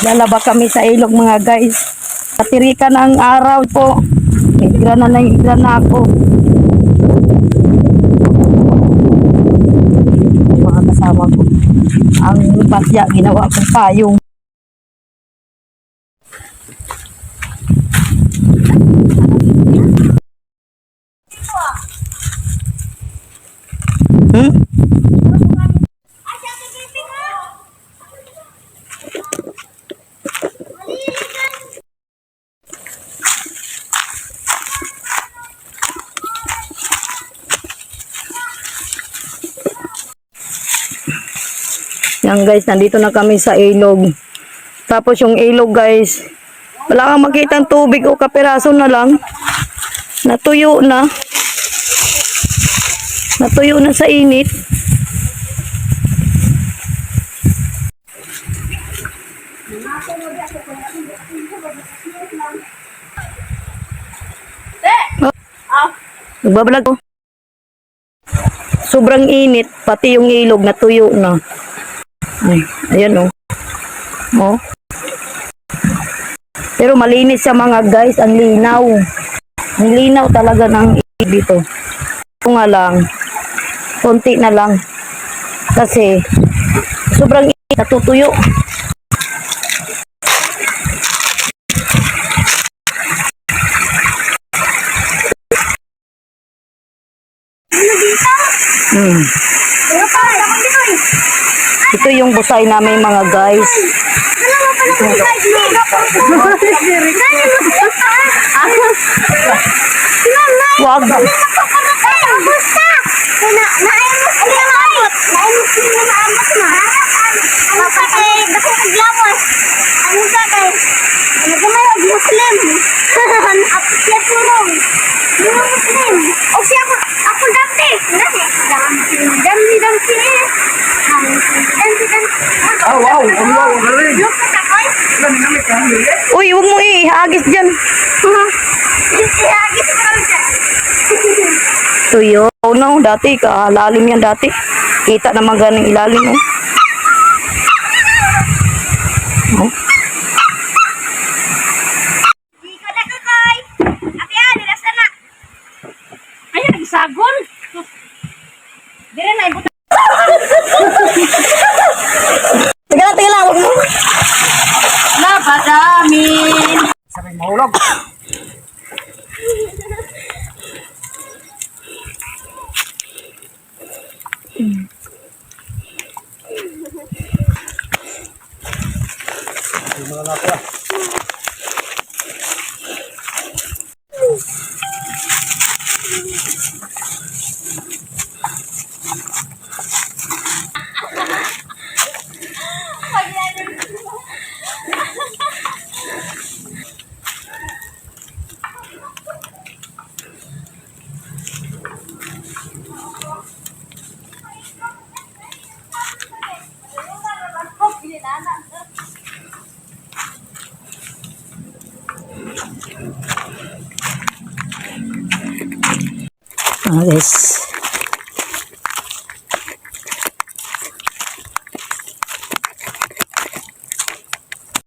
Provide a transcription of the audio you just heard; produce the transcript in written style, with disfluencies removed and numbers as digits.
Lalaba kami sa ilog mga guys. Patirikan ang araw po. Igra na ako. Mga kasama ko. Ang basya ginawa kong payong. Yan guys, nandito na kami sa ilog. Tapos yung ilog guys, wala kang makita ang tubig o kapiraso na lang. Natuyo na. Natuyo na sa init. Oh, nagbabalag ko. Sobrang init, pati yung ilog natuyo na. Ay, ayan oh. Oh. Pero malinis siya mga guys, ang linaw. Ang linaw talaga ng ilog dito. Ito nga lang, konti na lang. Kasi, sobrang init, natutuyo. Ito yung busay namin mga guys. Wag. Oh, wow. Wow, galing. Uy, huwag mo ihagis dyan. Tuyo. Oh no, dati lalim yan dati. Kita naman ganing ilalim oh. Oh. Ayan, nagsagol. Dire na ibutang. Tingnan lang, huwag mo. Napadamin. Sabay mahulog. Guys.